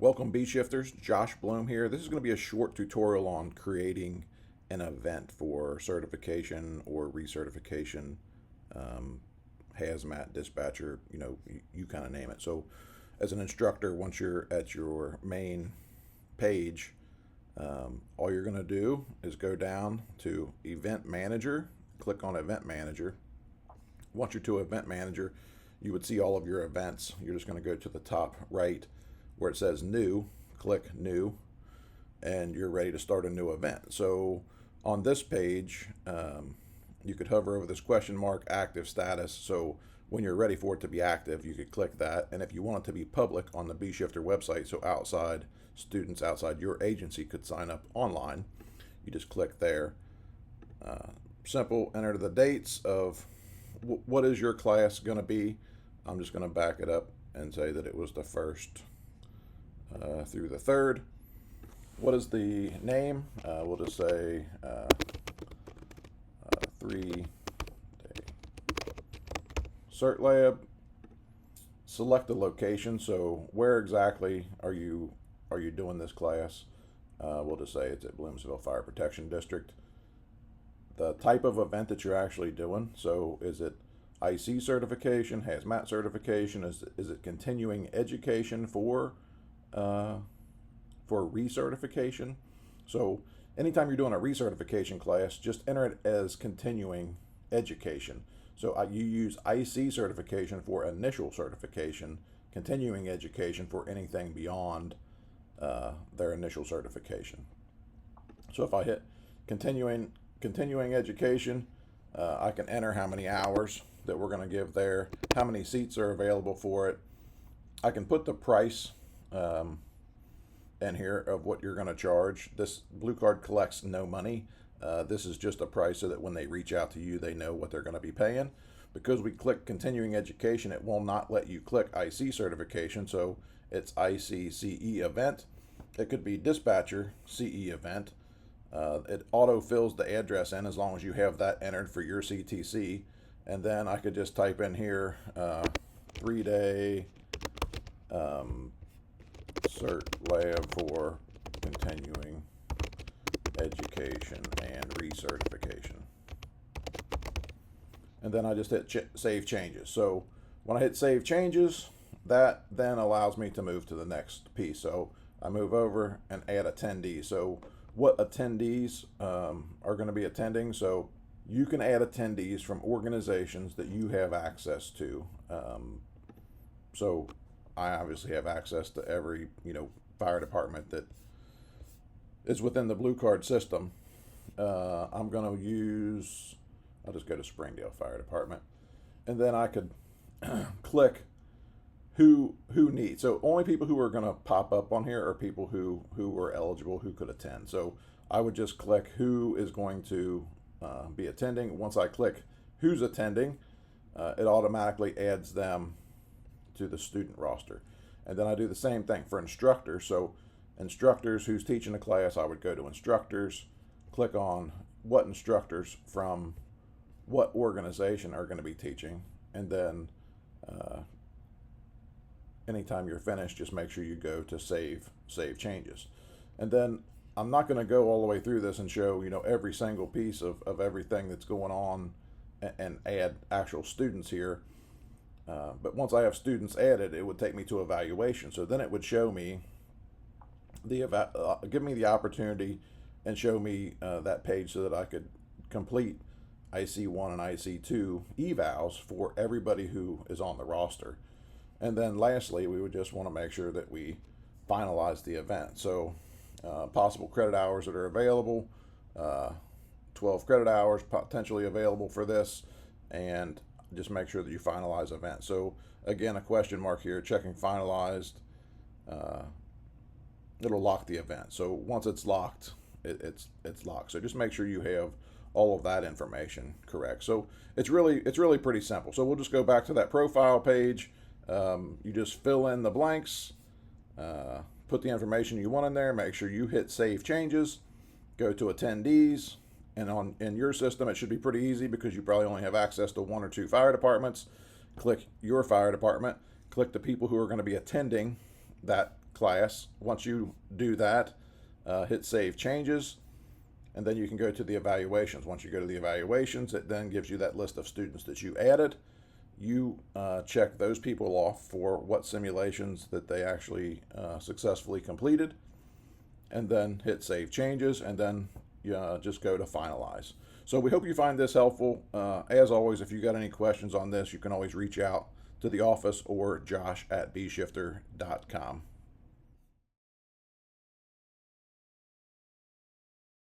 Welcome Bee Shifters, Josh Bloom here. This is going to be a short tutorial on creating an event for certification or recertification, hazmat, dispatcher, you kind of name it. So as an instructor, once you're at your main page, all you're going to do is go down to Event Manager, click on Event Manager. Once you're to Event Manager, you would see all of your events. You're just going to go to the top right where it says New, click New, and you're ready to start a new event. So on this page, you could hover over this question mark, active status. So when you're ready for it to be active, you could click that. And if you want it to be public on the BeeShifter website, so outside students outside your agency could sign up online, you just click there. Simple, enter the dates of what is your class going to be. I'm just going to back it up and say that it was the 1st through the 3rd. What is the name? We'll just say 3-day Cert Lab. Select the location. So where exactly are you doing this class? We'll just say it's at Bloomsville Fire Protection District. The type of event that you're actually doing. So is it IC certification, hazmat certification? Is it continuing education for recertification? So anytime you're doing a recertification class, just enter it as continuing education. So you use IC certification for initial certification, continuing education for anything beyond their initial certification. So if I hit continuing education, I can enter how many hours that we're going to give there, how many seats are available for it. I can put the price in here of what you're going to charge. This Blue Card collects no money. This is just a price so that when they reach out to you, they know what they're going to be paying. Because we click continuing education, it will not let you click IC certification. So it's IC CE event. It could be dispatcher CE event. It auto fills the address in as long as you have that entered for your CTC. And then I could just type in here 3-day Cert Lab for continuing education and recertification. And then I just hit save changes. So when I hit save changes, that then allows me to move to the next piece. So I move over and add attendees. So what attendees are going to be attending? So you can add attendees from organizations that you have access to. So I obviously have access to every fire department that is within the Blue Card system. I'm going to use, I'll just go to Springdale Fire Department, and then I could click who needs. So only people who are going to pop up on here are people who are eligible, who could attend. So I would just click who is going to be attending. Once I click who's attending, it automatically adds them to the student roster. And then I do the same thing for instructors. So instructors who's teaching a class, I would go to instructors, click on what instructors from what organization are going to be teaching, and then anytime you're finished, just make sure you go to save changes. And then I'm not going to go all the way through this and show every single piece of everything that's going on and add actual students here. But once I have students added, it would take me to evaluation. So then it would show me give me the opportunity and show me that page so that I could complete IC1 and IC2 evals for everybody who is on the roster. And then lastly, we would just want to make sure that we finalize the event. So possible credit hours that are available, 12 credit hours potentially available for this, and just make sure that you finalize event. So again, a question mark here, checking finalized, it'll lock the event. So once it's locked, it's locked. So just make sure you have all of that information correct. So it's really pretty simple. So we'll just go back to that profile page. You just fill in the blanks, put the information you want in there, make sure you hit save changes, go to attendees, and in your system it should be pretty easy because you probably only have access to 1 or 2 fire departments. Click your fire department, click the people who are going to be attending that class. Once you do that, hit Save Changes, and then you can go to the evaluations. Once you go to the evaluations, it then gives you that list of students that you added. You check those people off for what simulations that they actually successfully completed, and then hit Save Changes, and then just go to Finalize. So we hope you find this helpful. As always, if you got any questions on this, you can always reach out to the office or Josh at bshifter.com.